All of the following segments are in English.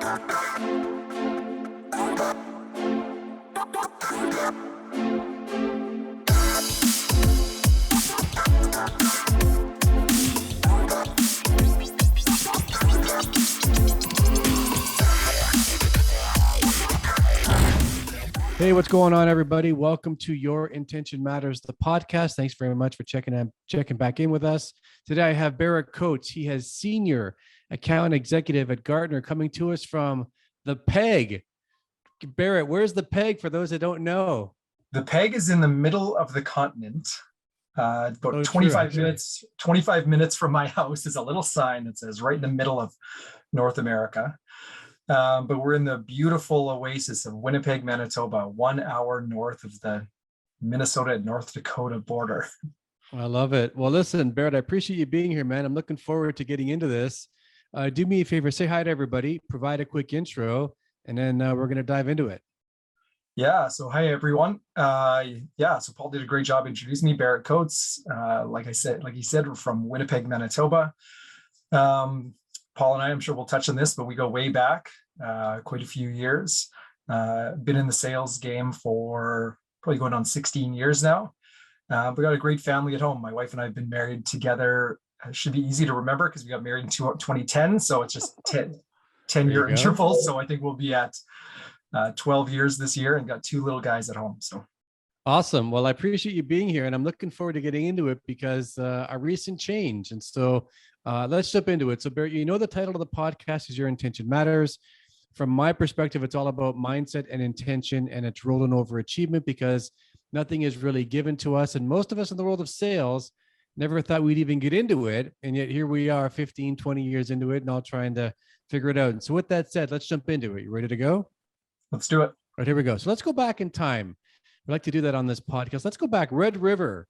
Hey, what's going on, everybody? Welcome to Your Intention Matters, the podcast. Thanks very much for checking back in with us. Today, I have Barrett Coates. He has Senior Account Executive at Gartner, coming to us from the PEG. Barrett, where's the PEG for those that don't know? The PEG is in the middle of the continent. About 25 minutes from my house is a little sign that says right in the middle of North America. But we're in the beautiful oasis of Winnipeg, Manitoba, 1 hour north of the Minnesota and North Dakota border. I love it. Well, listen, Barrett, I appreciate you being here, man. I'm looking forward to getting into this. Do me a favor, say hi to everybody, provide a quick intro, and then we're going to dive into it. Yeah. So hi, everyone. So Paul did a great job introducing me. Barrett Coates, like you said, we're from Winnipeg, Manitoba. Paul and I'm sure we'll touch on this, but we go way back, quite a few years. Been in the sales game for probably going on 16 years now. We got a great family at home. My wife and I have been married together. It should be easy to remember because we got married in 2010. So it's just 10-year intervals. So I think we'll be at 12 years this year and got 2 little guys at home. So awesome. Well, I appreciate you being here, and I'm looking forward to getting into it because a recent change. And so let's jump into it. So Barrett, you know, the title of the podcast is Your Intention Matters. From my perspective, it's all about mindset and intention, and it's rolling over achievement because nothing is really given to us. And most of us in the world of sales never thought we'd even get into it. And yet here we are 15, 20 years into it and all trying to figure it out. And so with that said, let's jump into it. You ready to go? Let's do it. All right, here we go. So let's go back in time. We like to do that on this podcast. Let's go back. Red River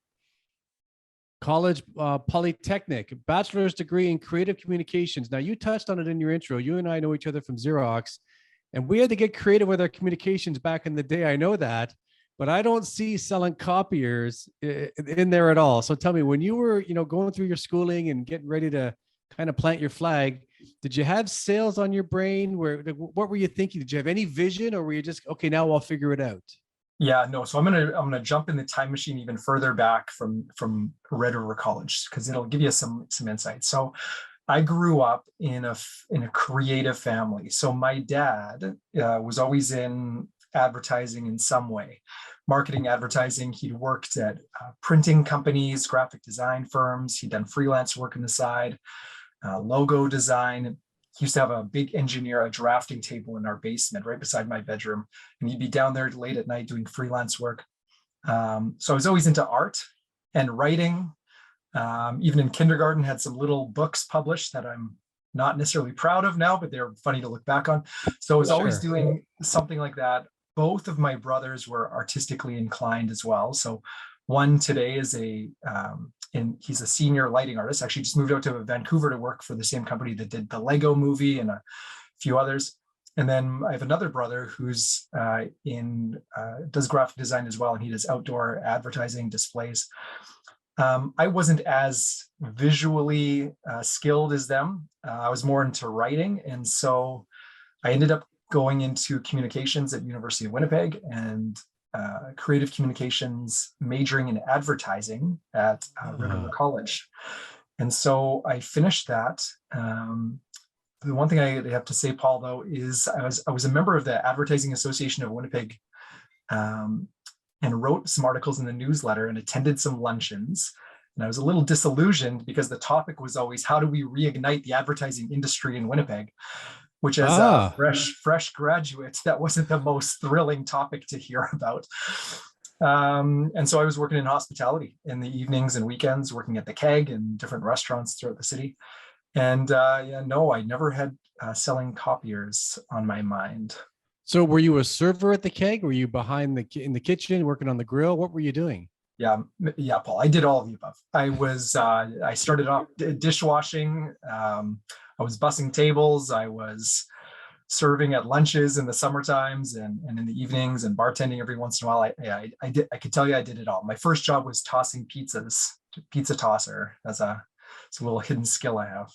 College, Polytechnic, bachelor's degree in creative communications. Now, you touched on it in your intro. You and I know each other from Xerox, and we had to get creative with our communications back in the day. I know that, but I don't see selling copiers in there at all. So tell me, when you were, going through your schooling and getting ready to kind of plant your flag, did you have sales on your brain? What were you thinking? Did you have any vision, or were you just, okay, now I'll figure it out? Yeah, no. So I'm gonna jump in the time machine even further back from Red River College because it'll give you some insight. So I grew up in a creative family. So my dad was always in advertising in some way, marketing, advertising. He'd worked at printing companies, graphic design firms. He'd done freelance work on the side, logo design. He used to have a big engineer, a drafting table in our basement right beside my bedroom. And he'd be down there late at night doing freelance work. So I was always into art and writing. Even in kindergarten, had some little books published that I'm not necessarily proud of now, but they're funny to look back on. So I was always doing something like that. Both of my brothers were artistically inclined as well. So one today is he's a senior lighting artist, actually just moved out to Vancouver to work for the same company that did the Lego movie and a few others. And then I have another brother who's does graphic design as well. And he does outdoor advertising displays. I wasn't as visually skilled as them. I was more into writing. And so I ended up going into communications at University of Winnipeg and creative communications, majoring in advertising at Red River College. And so I finished that. The one thing I have to say, Paul, though, is I was a member of the Advertising Association of Winnipeg and wrote some articles in the newsletter and attended some luncheons. And I was a little disillusioned because the topic was always, how do we reignite the advertising industry in Winnipeg? Which as a fresh graduate, that wasn't the most thrilling topic to hear about. And so I was working in hospitality in the evenings and weekends, working at the Keg and different restaurants throughout the city. And I never had selling copiers on my mind. So were you a server at the Keg? Were you behind in the kitchen working on the grill? What were you doing? Yeah, Paul, I did all of the above. I started off dishwashing. I was bussing tables. I was serving at lunches in the summer times and in the evenings and bartending every once in a while. I could tell you I did it all. My first job was tossing pizzas, pizza tosser. It's a little hidden skill I have.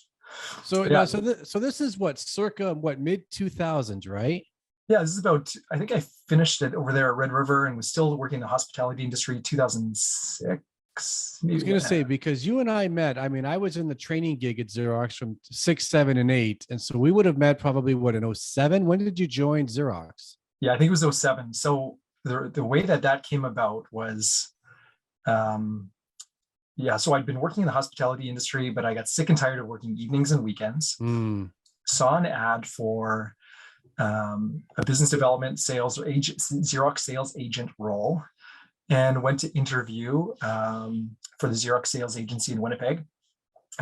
So Yeah, now, so this is what, circa what, mid 2000s, right? yeah, this is about, I think I finished it over there at Red River and was still working in the hospitality industry 2006, I was maybe. going to say, because you and I met, I mean, I was in the training gig at Xerox from 6, 7, and 8. And so we would have met probably what, in 07? When did you join Xerox? Yeah, I think it was '07. So the way that came about was, um, yeah, so I'd been working in the hospitality industry, but I got sick and tired of working evenings and weekends. Mm, Saw an ad for a business development sales agent, Xerox sales agent role, and went to interview for the Xerox sales agency in Winnipeg.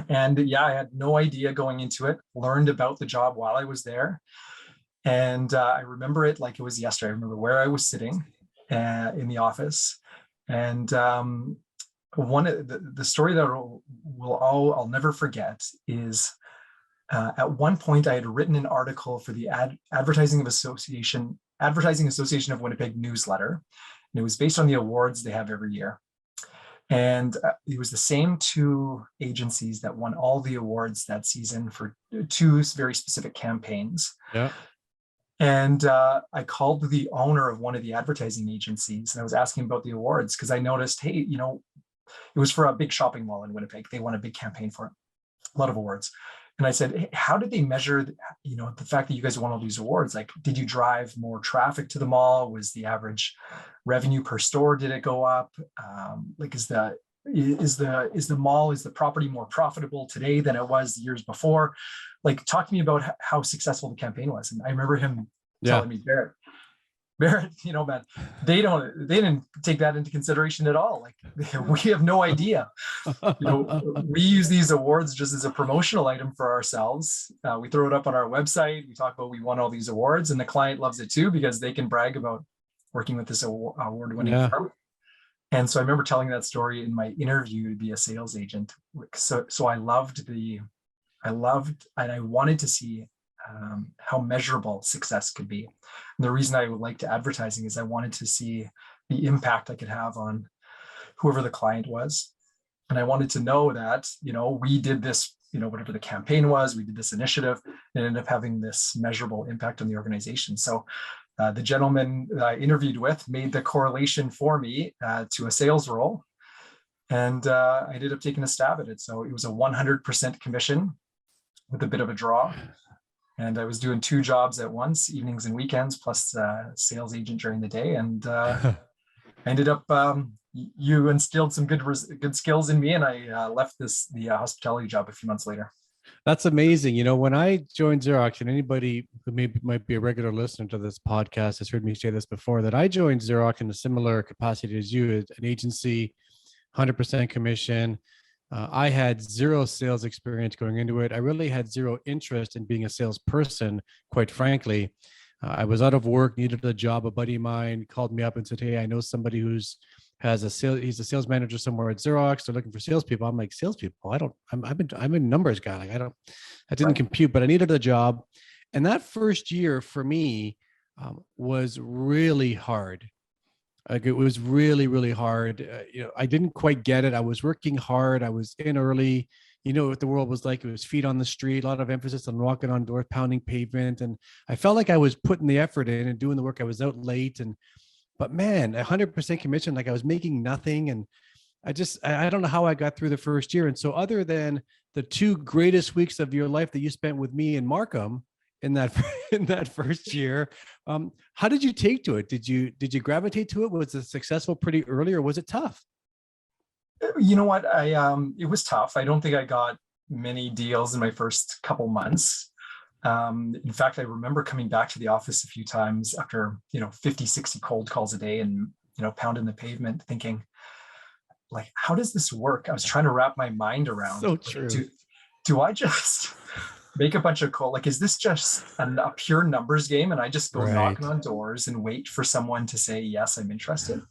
And yeah, I had no idea going into it, learned about the job while I was there. And I remember it like it was yesterday. I remember where I was sitting in the office. And one of the story that I'll never forget is at one point I had written an article for the Advertising Association of Winnipeg newsletter. And it was based on the awards they have every year. And it was the same two agencies that won all the awards that season for two very specific campaigns. yeah. And I called the owner of one of the advertising agencies and I was asking about the awards because I noticed, hey, it was for a big shopping mall in Winnipeg. They won a big campaign for it, a lot of awards. And I said, hey, how did they measure, the fact that you guys won all these awards? Like, did you drive more traffic to the mall? Was the average revenue per store, did it go up? Like, is the property more profitable today than it was years before? Like, talk to me about how successful the campaign was. And I remember him telling me, Barrett, man, they didn't take that into consideration at all. Like, we have no idea. We use these awards just as a promotional item for ourselves. We throw it up on our website. We talk about we won all these awards, and the client loves it too because they can brag about working with this award-winning firm. And so I remember telling that story in my interview to be a sales agent. So I loved and I wanted to see how measurable success could be. And the reason I liked advertising is I wanted to see the impact I could have on whoever the client was. And I wanted to know that, we did this, whatever the campaign was, we did this initiative and ended up having this measurable impact on the organization. So the gentleman I interviewed with made the correlation for me to a sales role. And I ended up taking a stab at it. So it was a 100% commission with a bit of a draw. And I was doing 2 jobs at once, evenings and weekends, plus sales agent during the day. And I ended up, you instilled some good skills in me, and I left the hospitality job a few months later. That's amazing. When I joined Xerox, and anybody who might be a regular listener to this podcast has heard me say this before, that I joined Xerox in a similar capacity as you, an agency, 100% commission. I had 0 sales experience going into it. I really had 0 interest in being a salesperson, quite frankly. I was out of work, needed a job. A buddy of mine called me up and said, hey, I know somebody he's a sales manager somewhere at Xerox. They're looking for salespeople. I'm like, salespeople? I'm a numbers guy. Like, I didn't compute, but I needed a job. And that first year for me was really hard. Like, it was really, really hard. I didn't quite get it. I was working hard. I was in early. What the world was like. It was feet on the street, a lot of emphasis on knocking on doors, pounding pavement. And I felt like I was putting the effort in and doing the work. I was out late. But man, 100% commission, like I was making nothing. And I don't know how I got through the first year. And so other than the 2 greatest weeks of your life that you spent with me and Markham in that first year, how did you take to it? Did you gravitate to it? Was it successful pretty early, or was it tough? You know what? It was tough. I don't think I got many deals in my first couple months. In fact, I remember coming back to the office a few times after, 50, 60 cold calls a day and, pounding the pavement thinking, like, how does this work? I was trying to wrap my mind around. So true. Do I just make a bunch of calls? Like, is this just a pure numbers game? And I just go knocking on doors and wait for someone to say, yes, I'm interested.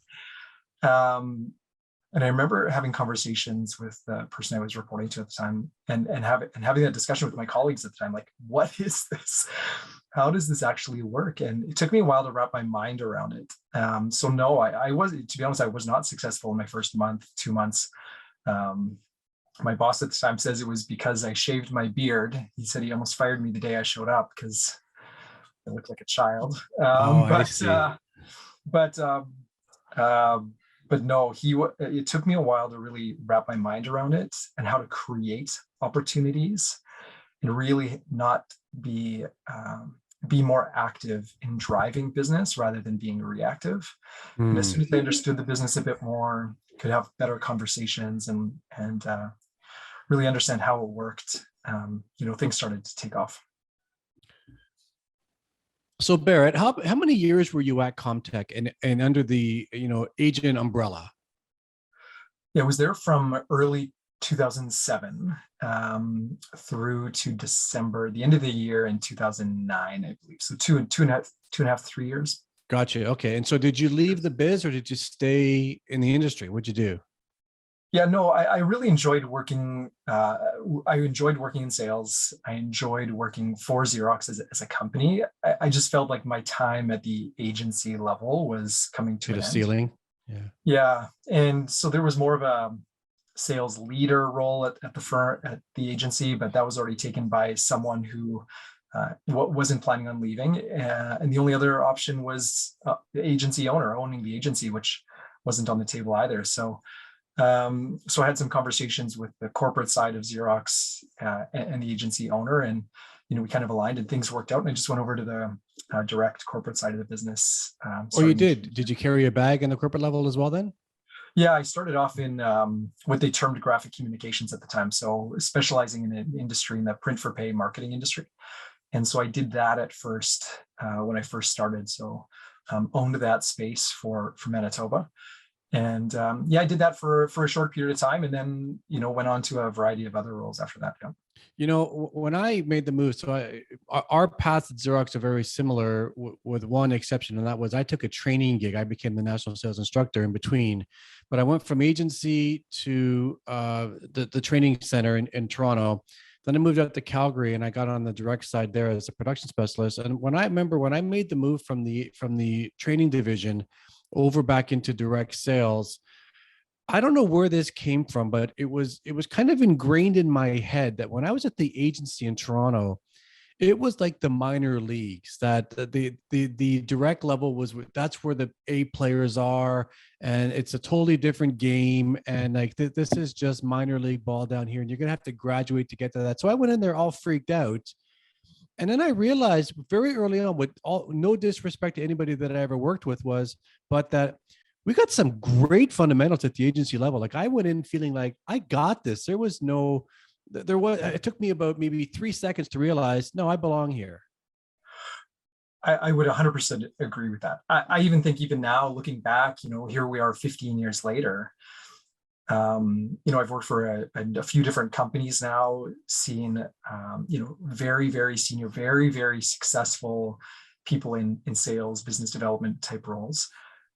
And I remember having conversations with the person I was reporting to at the time and having that discussion with my colleagues at the time, like, what is this? How does this actually work? And it took me a while to wrap my mind around it. So no, I was, to be honest, I was not successful in my first month, 2 months. my boss at the time says it was because I shaved my beard. He said he almost fired me the day I showed up because I looked like a child. Oh, I see. But uh, but no, it took me a while to really wrap my mind around it and how to create opportunities and really not be be more active in driving business rather than being reactive. And as Hmm. soon as I understood the business a bit more, could have better conversations and really understand how it worked, things started to take off. So Barrett, how many years were you at Comtech and under the agent umbrella? Yeah, I was there from early 2007 through to December, the end of the year in 2009, I believe. So two and a half, 3 years. Gotcha. Okay. And so did you leave the biz or did you stay in the industry? What'd you do? Yeah, no, I really enjoyed working. I enjoyed working in sales. I enjoyed working for Xerox as a company. I just felt like my time at the agency level was coming to Hit an a end. ceiling? Yeah. Yeah, and so there was more of a sales leader role at the firm at the agency, but that was already taken by someone who wasn't planning on leaving, and the only other option was the agency owner owning the agency, which wasn't on the table either. So I had some conversations with the corporate side of Xerox and the agency owner, and we kind of aligned, and things worked out. And I just went over to the direct corporate side of the business, Or you starting in did? Did you carry a bag in the corporate level as well then? Yeah, I started off in what they termed graphic communications at the time. So specializing in an industry in the print for pay marketing industry. And so I did that at first when I first started. So owned that space for Manitoba. And yeah, I did that for a short period of time, and then went on to a variety of other roles after that. Yeah. When I made the move, our paths at Xerox are very similar with one exception, and that was I took a training gig. I became the national sales instructor in between, but I went from agency to the training center in Toronto. Then I moved out to Calgary, and I got on the direct side there as a production specialist. And when I made the move from the training division over back into direct sales, I don't know where this came from, but it was kind of ingrained in my head that when I was at the agency in Toronto, it was like the minor leagues, that the direct level that's where the A players are, and it's a totally different game, and like this is just minor league ball down here, and you're gonna have to graduate to get to that. So I went in there all freaked out, and then I realized very early on, with all no disrespect to anybody that I ever worked with, but that we got some great fundamentals at the agency level. Like I went in feeling like I got this. It took me about maybe 3 seconds to realize, no, I belong here. I would 100% agree with that. I even think even now, looking back, here we are 15 years later. I've worked for a few different companies now, seen, very, very senior, very, very successful people in sales, business development type roles.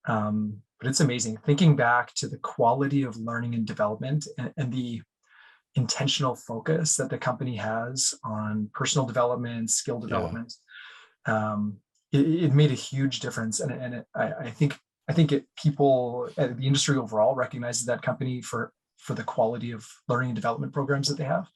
But it's amazing thinking back to the quality of learning and development and the intentional focus that the company has on personal development, skill Yeah. development. It made a huge difference, and I think people at the industry overall recognizes that company for the quality of learning and development programs that they have.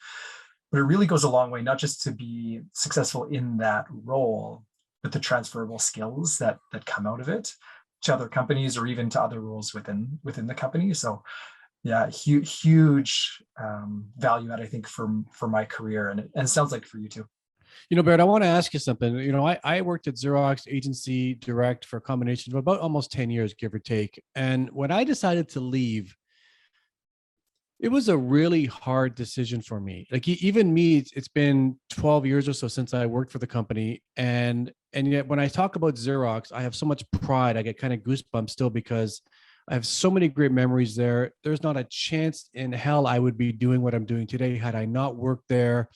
But it really goes a long way, not just to be successful in that role, but the transferable skills that come out of it to other companies or even to other roles within the company. So yeah, huge value add, I think, for my career, and it sounds like for you too. Barrett, I want to ask you something. I worked at Xerox agency direct for a combination of about almost 10 years, give or take. And when I decided to leave, it was a really hard decision for me. Like even me, it's been 12 years or so since I worked for the company. And yet when I talk about Xerox, I have so much pride. I get kind of goosebumps still because I have so many great memories there. There's not a chance in hell I would be doing what I'm doing today had I not worked there,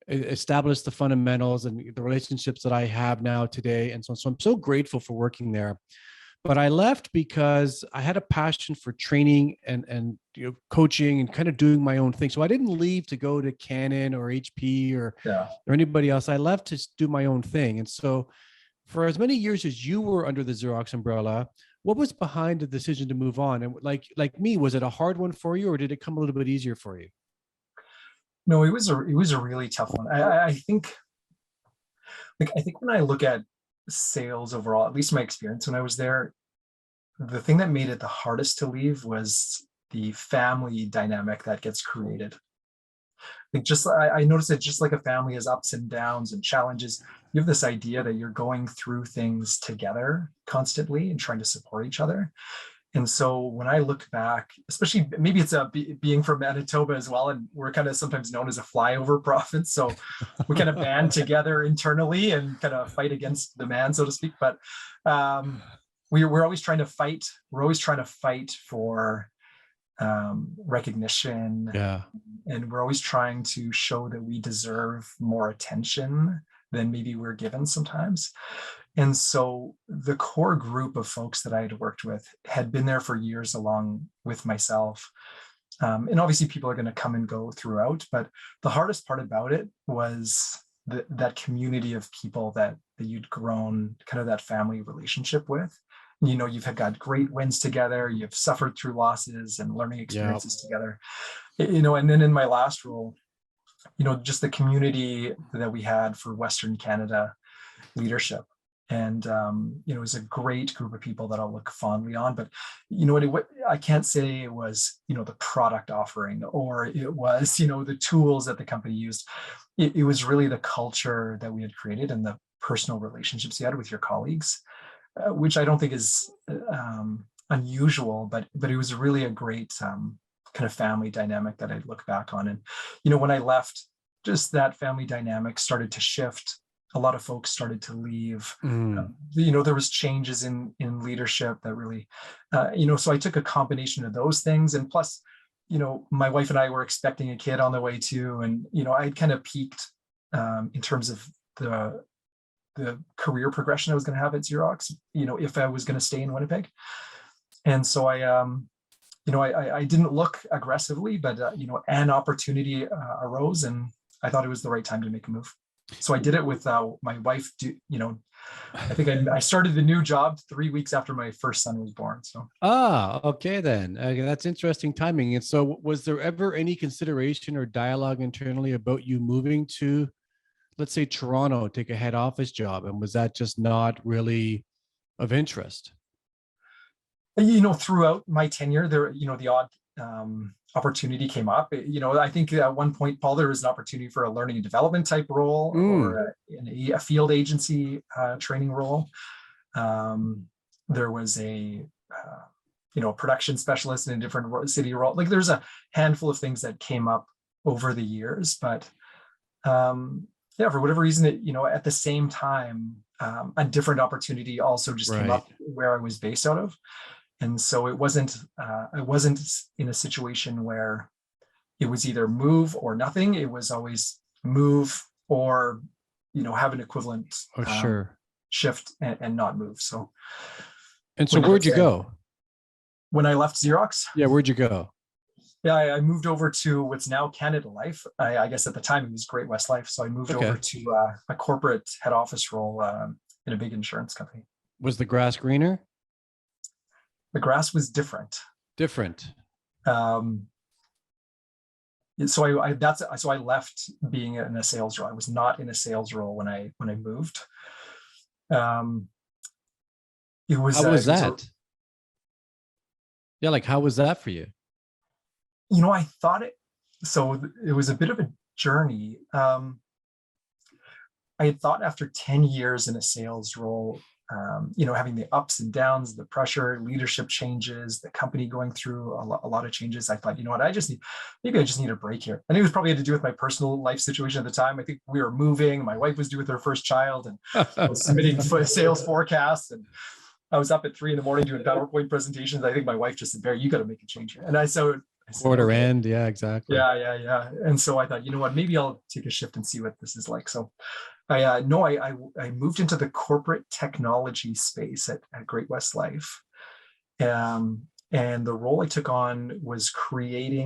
established the fundamentals and the relationships that I have now today. And so I'm so grateful for working there. But I left because I had a passion for training and coaching and kind of doing my own thing. So I didn't leave to go to Canon or HP Yeah. or anybody else. I left to do my own thing. And so for as many years as you were under the Xerox umbrella, what was behind the decision to move on? And like me, was it a hard one for you, or did it come a little bit easier for you? No, it was a really tough one. I think, like, I think when I look at sales overall, at least my experience when I was there, the thing that made it the hardest to leave was the family dynamic that gets created. Like, just I noticed that just like a family has ups and downs and challenges, you have this idea that you're going through things together constantly and trying to support each other. And so when I look back, especially maybe it's being from Manitoba as well, and we're kind of sometimes known as a flyover province. So we kind of band together internally and kind of fight against the man, so to speak. But we're always trying to fight. We're always trying to fight for recognition. Yeah. And we're always trying to show that we deserve more attention than maybe we're given sometimes. And so the core group of folks that I had worked with had been there for years along with myself. And obviously people are going to come and go throughout, but the hardest part about it was that community of people that you'd grown kind of that family relationship with. You know, you've got great wins together, you've suffered through losses and learning experiences together. You know, and then in my last role, you know, just the community that we had for Western Canada leadership. And, you know, it was a great group of people that I'll look fondly on. But, you know, what I can't say it was, you know, the product offering, or it was, you know, the tools that the company used. It was really the culture that we had created and the personal relationships you had with your colleagues, which I don't think is unusual, but it was really a great kind of family dynamic that I look back on. And, you know, when I left, just that family dynamic started to shift. A lot of folks started to leave. You know, there was changes in leadership that really, you know, so I took a combination of those things. And plus, you know, my wife and I were expecting a kid on the way too. And, you know, I'd kind of peaked in terms of the career progression I was going to have at Xerox, you know, if I was going to stay in Winnipeg. And so you know, I didn't look aggressively, but, you know, an opportunity arose and I thought it was the right time to make a move. So I did it with my wife. You know, I think I started the new job 3 weeks after my first son was born. So okay then. That's interesting timing. And so, was there ever any consideration or dialogue internally about you moving to, let's say, Toronto, take a head office job, and was that just not really of interest? You know, throughout my tenure there, you know, the odd opportunity came up. You know, I think at one point, Paul, there was an opportunity for a learning and development type role or a field agency training role. There was a you know, production specialist in a different city role. Like, there's a handful of things that came up over the years, but yeah, for whatever reason, you know, at the same time, a different opportunity also just came up where I was based out of. And so I wasn't in a situation where it was either move or nothing. It was always move or, you know, have an equivalent shift and not move. So, and so where'd you go? When I left Xerox? Yeah, where'd you go? Yeah, I moved over to what's now Canada Life. I guess at the time it was Great West Life. So I moved over to a corporate head office role in a big insurance company. Was the grass greener? The grass was different. So I left being in a sales role. I was not in a sales role when I moved. It was. How was that? Yeah, like, how was that for you? You know, I thought it. So it was a bit of a journey. I had thought after 10 years in a sales role, you know, having the ups and downs, the pressure, leadership changes, the company going through a lot of changes, I thought, you know what, maybe I just need a break here. And it was probably had to do with my personal life situation at the time. I think we were moving, my wife was due with her first child, and I was submitting sales forecasts, and I was up at 3 a.m. doing PowerPoint presentations. I think my wife just said, Barry, you got to make a change here. And I said, quarter end. Yeah, exactly. Yeah. And so I thought, you know what, maybe I'll take a shift and see what this is like. So I moved into the corporate technology space at Great West Life. And the role I took on was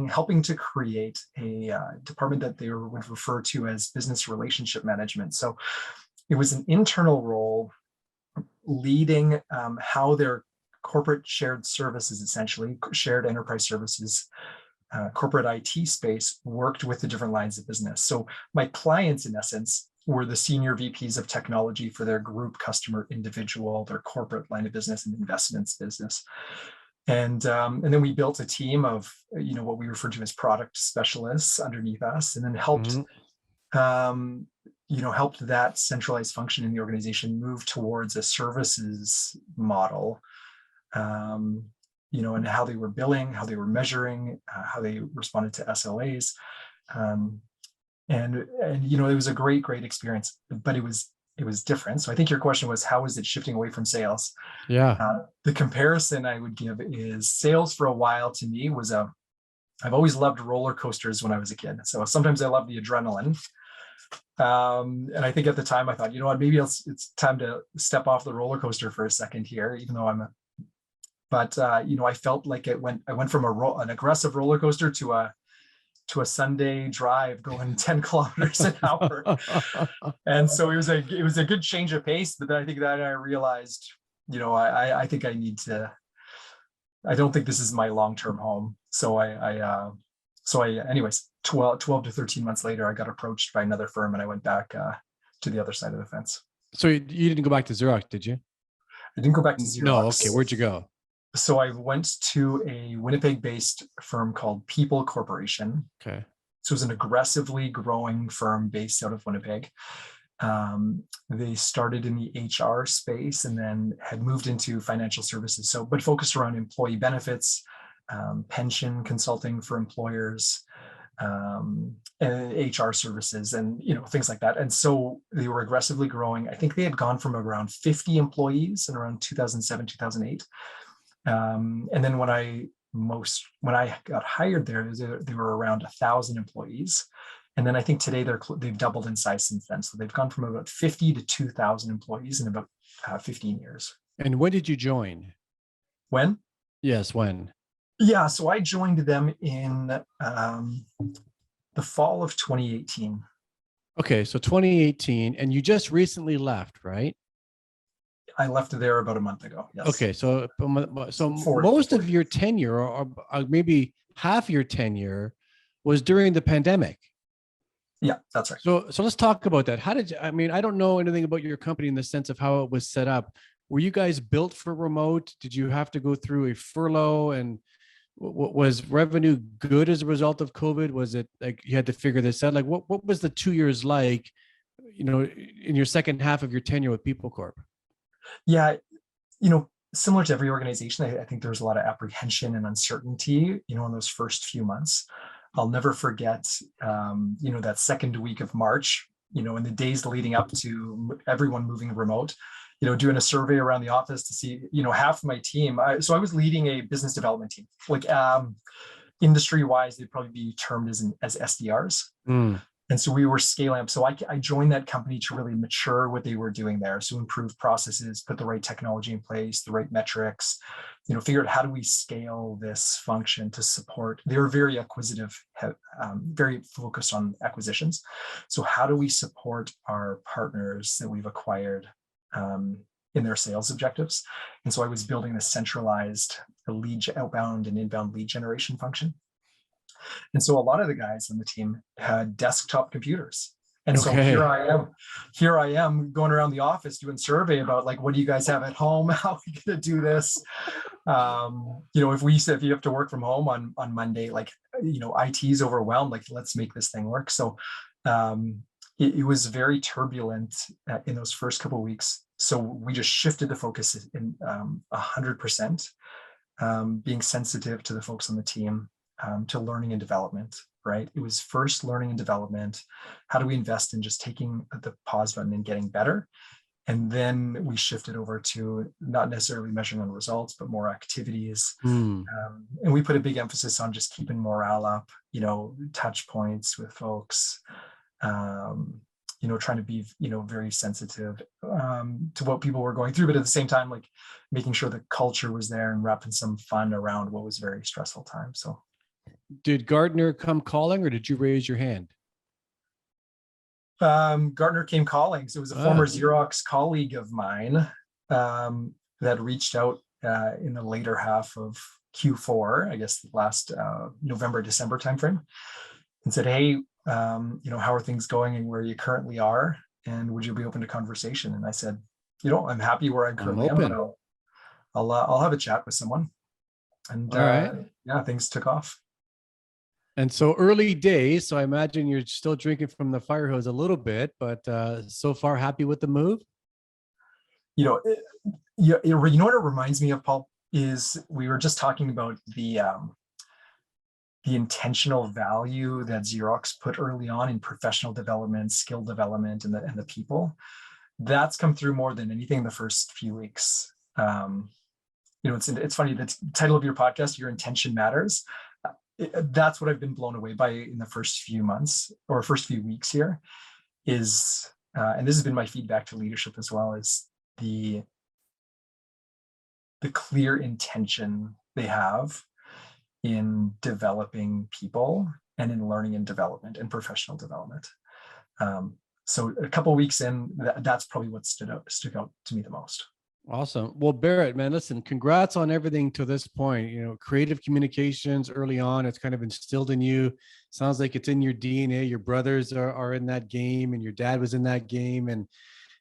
helping to create a department that they would refer to as business relationship management. So it was an internal role leading how their corporate shared services, essentially shared enterprise services, corporate IT space worked with the different lines of business. So my clients, in essence, were the senior VPs of technology for their group, customer, individual, their corporate line of business and investments business. And then we built a team of, what we refer to as product specialists underneath us, and then helped, helped that centralized function in the organization move towards a services model, and how they were billing, how they were measuring, how they responded to SLAs. And it was a great experience, but it was different. So I think your question was, how is it shifting away from sales? Yeah. The comparison I would give is sales for a while to me was I've always loved roller coasters when I was a kid. So sometimes I love the adrenaline. And I think at the time I thought, maybe it's time to step off the roller coaster for a second here, even though I felt like I went from an aggressive roller coaster to a Sunday drive going 10 kilometers an hour. And so it was a good change of pace, but then I think that I realized, I think I don't think this is my long-term home. So anyways, 12 to 13 months later, I got approached by another firm and I went back to the other side of the fence. So you didn't go back to Xerox, did you? I didn't go back to Xerox. No. Okay. Where'd you go? So I went to a Winnipeg-based firm called People Corporation. Okay. So it was an aggressively growing firm based out of Winnipeg. They started in the HR space and then had moved into financial services. But focused around employee benefits, pension consulting for employers, and HR services, and things like that. And so they were aggressively growing. I think they had gone from around 50 employees in around 2007, 2008. And then when I got hired there, they were around 1,000 employees. And then I think today they've doubled in size since then. So they've gone from about 50 to 2,000 employees in about 15 years. And when did you join? When? Yes, when? Yeah, so I joined them in the fall of 2018. Okay, so 2018, and you just recently left, right? I left there about a month ago. Yes. Okay, so most of your tenure, or maybe half your tenure, was during the pandemic. Yeah, that's right. So let's talk about that. I don't know anything about your company in the sense of how it was set up. Were you guys built for remote? Did you have to go through a furlough? And was revenue good as a result of COVID? Was it like you had to figure this out? Like what was the 2 years like, in your second half of your tenure with People Corp? Yeah, similar to every organization, I think there's a lot of apprehension and uncertainty, in those first few months. I'll never forget, that second week of March, in the days leading up to everyone moving remote, doing a survey around the office to see, half of my team. So I was leading a business development team, like industry-wise, they'd probably be termed as SDRs. And so we were scaling up. So I joined that company to really mature what they were doing there. So improve processes, put the right technology in place, the right metrics, figure out how do we scale this function to support. They were very acquisitive, very focused on acquisitions. So how do we support our partners that we've acquired in their sales objectives? And so I was building a centralized outbound and inbound lead generation function. And so a lot of the guys on the team had desktop computers. And so here I am going around the office doing survey about like, what do you guys have at home? How are we going to do this? If you have to work from home on Monday, like, IT is overwhelmed, like, let's make this thing work. So it was very turbulent in those first couple of weeks. So we just shifted the focus in 100%, being sensitive to the folks on the team, to learning and development, right? It was first learning and development. How do we invest in just taking the pause button and getting better? And then we shifted over to not necessarily measuring on results, but more activities. And we put a big emphasis on just keeping morale up, touch points with folks, trying to be, very sensitive to what people were going through, but at the same time, like making sure the culture was there and wrapping some fun around what was a very stressful time. So did Gartner come calling or did you raise your hand? Gartner came calling. So it was a former Xerox colleague of mine that reached out in the later half of Q4, I guess last November, December timeframe, and said, hey, how are things going and where you currently are? And would you be open to conversation? And I said, I'm happy where I currently am, but I'll have a chat with someone. And all right. Things took off. And so early days, so I imagine you're still drinking from the fire hose a little bit, but so far happy with the move? You know what it reminds me of, Paul, is we were just talking about the intentional value that Xerox put early on in professional development, skill development, and the people. That's come through more than anything in the first few weeks. It's funny, the title of your podcast, Your Intention Matters. That's what I've been blown away by in the first few months or first few weeks here is, and this has been my feedback to leadership as well, is the clear intention they have in developing people and in learning and development and professional development. So a couple of weeks in, that's probably what stuck out to me the most. Awesome. Well, Barrett, man, listen, congrats on everything to this point. Creative communications early on, it's kind of instilled in you. Sounds like it's in your DNA. Your brothers are in that game and your dad was in that game. And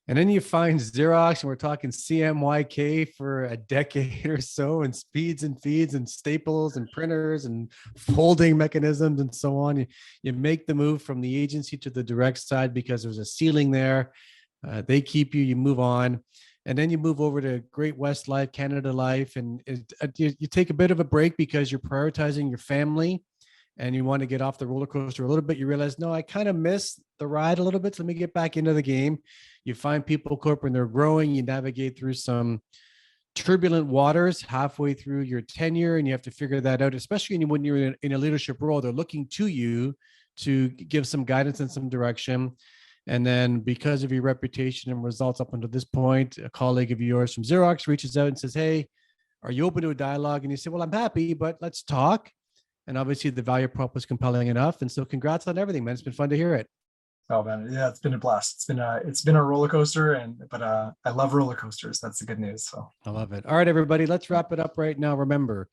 then you find Xerox, and we're talking CMYK for a decade or so, and speeds and feeds and staples and printers and folding mechanisms and so on. You make the move from the agency to the direct side because there's a ceiling there. They keep you, you move on. And then you move over to Great West Life, Canada Life, and you take a bit of a break because you're prioritizing your family and you want to get off the roller coaster a little bit. You realize, no, I kind of miss the ride a little bit. So let me get back into the game. You find People Corp when they're growing. You navigate through some turbulent waters halfway through your tenure, and you have to figure that out, especially when you're in a leadership role. They're looking to you to give some guidance and some direction. And then because of your reputation and results up until this point, a colleague of yours from Xerox reaches out and says, hey, are you open to a dialogue? And you say, well, I'm happy, but let's talk. And obviously the value prop was compelling enough. And so congrats on everything, man. It's been fun to hear it. Oh man, yeah, it's been a blast. It's been a roller coaster, but I love roller coasters. That's the good news. So I love it. All right, everybody, let's wrap it up right now. Remember,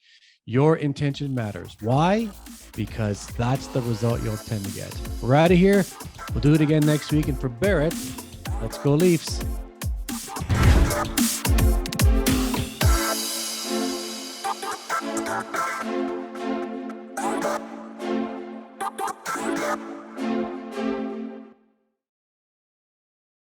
your intention matters. Why? Because that's the result you'll tend to get. We're out of here. We'll do it again next week. And for Barrett, let's go Leafs.